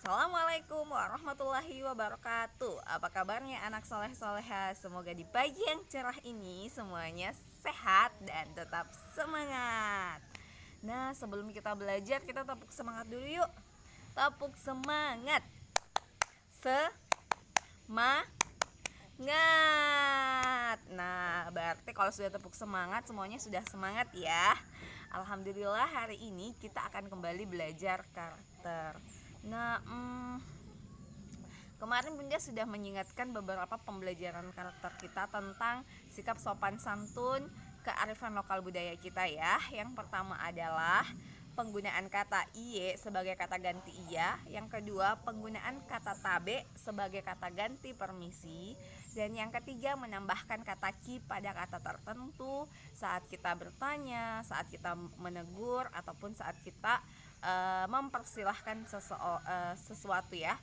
Assalamualaikum warahmatullahi wabarakatuh. Apa kabarnya anak soleh-soleha? Semoga di pagi yang cerah ini semuanya sehat dan tetap semangat. Nah, sebelum kita belajar, kita tepuk semangat dulu yuk. Tepuk semangat. Semangat. Nah, berarti kalau sudah tepuk semangat, semuanya sudah semangat ya. Alhamdulillah, hari ini kita akan kembali belajar karakter. Nah, kemarin Bunda sudah mengingatkan beberapa pembelajaran karakter kita tentang sikap sopan santun, kearifan lokal budaya kita ya. Yang pertama adalah penggunaan kata iye sebagai kata ganti iya. Yang kedua, penggunaan kata tabe sebagai kata ganti permisi. Dan yang ketiga, menambahkan kata ki pada kata tertentu saat kita bertanya, saat kita menegur, ataupun saat kita mempersilahkan sesuatu ya,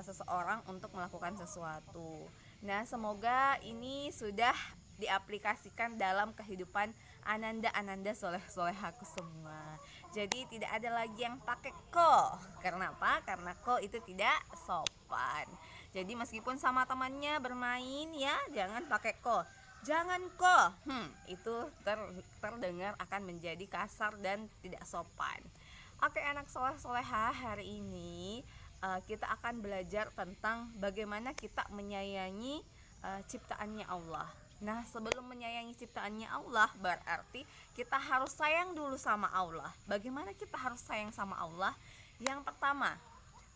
seseorang untuk melakukan sesuatu. Nah, semoga ini sudah diaplikasikan dalam kehidupan ananda soleh-solehaku semua. Jadi tidak ada lagi yang pakai ko. Karena apa? Karena ko itu tidak sopan. Jadi meskipun sama temannya bermain ya, jangan pakai ko. Jangan ko. Itu terdengar akan menjadi kasar dan tidak sopan. Oke, anak soleh-soleha, hari ini kita akan belajar tentang bagaimana kita menyayangi ciptaannya Allah. Nah, sebelum menyayangi ciptaannya Allah, berarti kita harus sayang dulu sama Allah. Bagaimana kita harus sayang sama Allah? Yang pertama,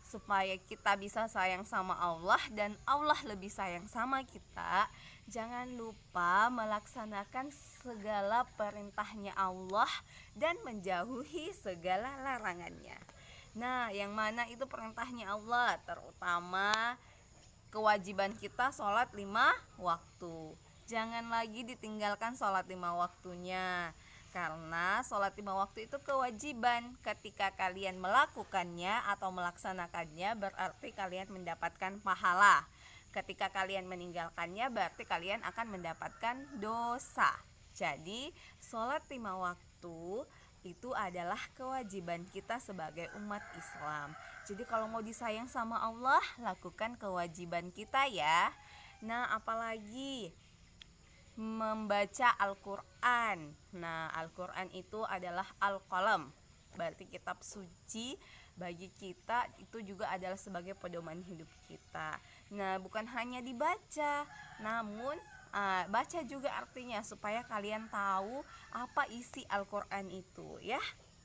supaya kita bisa sayang sama Allah dan Allah lebih sayang sama kita, jangan lupa melaksanakan segala perintahnya Allah dan menjauhi segala larangannya. Nah, yang mana itu perintahnya Allah? Terutama kewajiban kita sholat 5 waktu. Jangan lagi ditinggalkan sholat 5 waktunya, karena sholat 5 waktu itu kewajiban. Ketika kalian melakukannya atau melaksanakannya, berarti kalian mendapatkan pahala. Ketika kalian meninggalkannya, berarti kalian akan mendapatkan dosa. Jadi sholat 5 waktu itu adalah kewajiban kita sebagai umat Islam. Jadi kalau mau disayang sama Allah, lakukan kewajiban kita ya. Nah, apalagi membaca Al-Quran. Nah, Al-Quran itu adalah Al-Qalam, berarti kitab suci bagi kita. Itu juga adalah sebagai pedoman hidup kita. Nah, bukan hanya dibaca, namun baca juga artinya, supaya kalian tahu apa isi Al-Quran itu ya.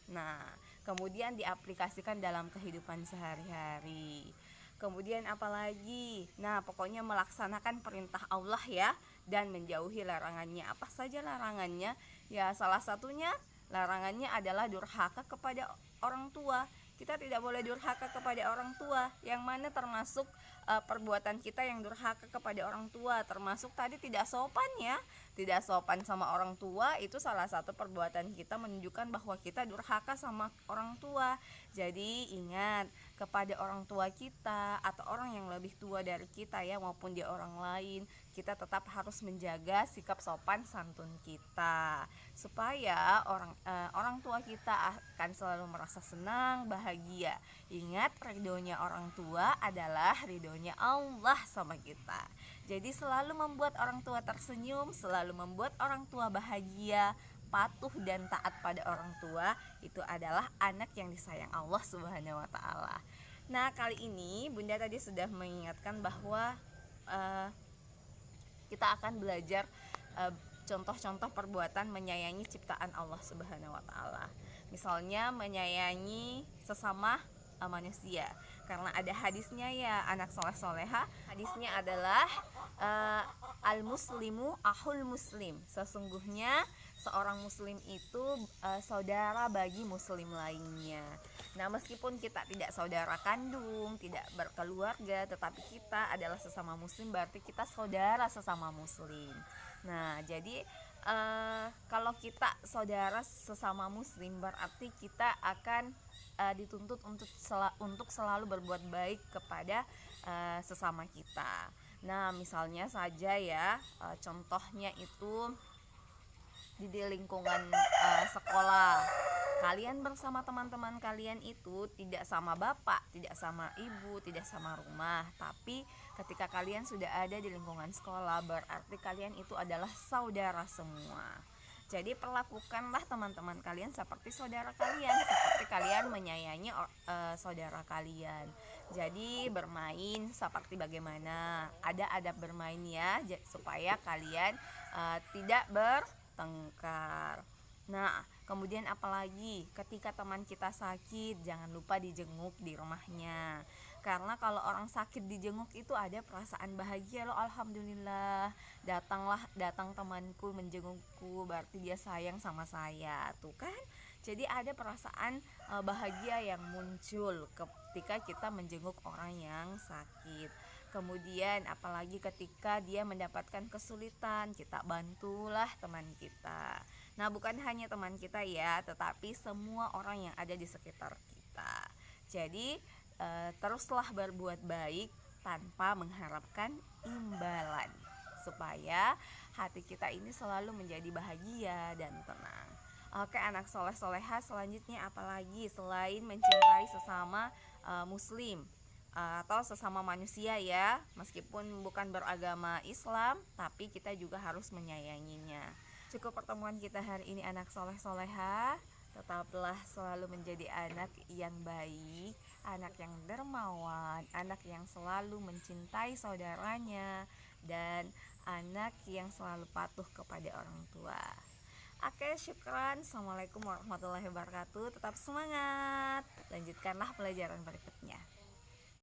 Nah, kemudian diaplikasikan dalam kehidupan sehari-hari. Kemudian apalagi? Nah, pokoknya melaksanakan perintah Allah ya, dan menjauhi larangannya. Apa saja larangannya? Ya, salah satunya larangannya adalah durhaka kepada orang tua. Kita tidak boleh durhaka kepada orang tua, yang mana termasuk perbuatan kita yang durhaka kepada orang tua, termasuk tadi tidak sopan ya. Tidak sopan sama orang tua itu salah satu perbuatan kita menunjukkan bahwa kita durhaka sama orang tua. Jadi ingat, kepada orang tua kita atau orang yang lebih tua dari kita ya, maupun dia orang lain, kita tetap harus menjaga sikap sopan santun kita, supaya orang tua kita akan selalu merasa senang, bahagia. Ingat, ridhonya orang tua adalah ridhonya Allah sama kita. Jadi selalu membuat orang tua tersenyum, selalu membuat orang tua bahagia, patuh dan taat pada orang tua, itu adalah anak yang disayang Allah Subhanahu wa taala. Nah, kali ini Bunda tadi sudah mengingatkan bahwa kita akan belajar contoh-contoh perbuatan menyayangi ciptaan Allah Subhanahu wa taala. Misalnya menyayangi sesama manusia. Karena ada hadisnya ya, anak soleh-soleha. Hadisnya adalah al-muslimu ahul muslim. Sesungguhnya seorang muslim itu saudara bagi muslim lainnya. Nah, meskipun kita tidak saudara kandung, tidak berkeluarga, tetapi kita adalah sesama muslim, berarti kita saudara sesama muslim. Nah, jadi kalau kita saudara sesama muslim, berarti kita akan dituntut untuk selalu berbuat baik kepada sesama kita. Nah, misalnya saja ya, contohnya itu di lingkungan sekolah. Kalian bersama teman-teman kalian itu tidak sama bapak, tidak sama ibu, tidak sama rumah. Tapi ketika kalian sudah ada di lingkungan sekolah, berarti kalian itu adalah saudara semua. Jadi perlakukanlah teman-teman kalian seperti saudara kalian, seperti kalian menyayangi saudara kalian. Jadi bermain seperti bagaimana, ada adab bermain ya, supaya kalian tidak bertengkar. Nah, kemudian apalagi ketika teman kita sakit, jangan lupa dijenguk di rumahnya. Karena kalau orang sakit dijenguk itu ada perasaan bahagia loh, alhamdulillah. Datang temanku menjengukku, berarti dia sayang sama saya. Tuh kan? Jadi ada perasaan bahagia yang muncul ketika kita menjenguk orang yang sakit. Kemudian apalagi ketika dia mendapatkan kesulitan, kita bantulah teman kita. Nah, bukan hanya teman kita ya, tetapi semua orang yang ada di sekitar kita. Jadi teruslah berbuat baik tanpa mengharapkan imbalan, supaya hati kita ini selalu menjadi bahagia dan tenang. Oke, anak soleh soleha, selanjutnya apalagi selain mencintai sesama muslim atau sesama manusia ya, meskipun bukan beragama Islam, tapi kita juga harus menyayanginya. Cukup pertemuan kita hari ini, anak soleh soleha. Tetaplah selalu menjadi anak yang baik, anak yang dermawan, anak yang selalu mencintai saudaranya, dan anak yang selalu patuh kepada orang tua. Oke, syukran. Assalamualaikum warahmatullahi wabarakatuh. Tetap semangat, lanjutkanlah pelajaran berikutnya.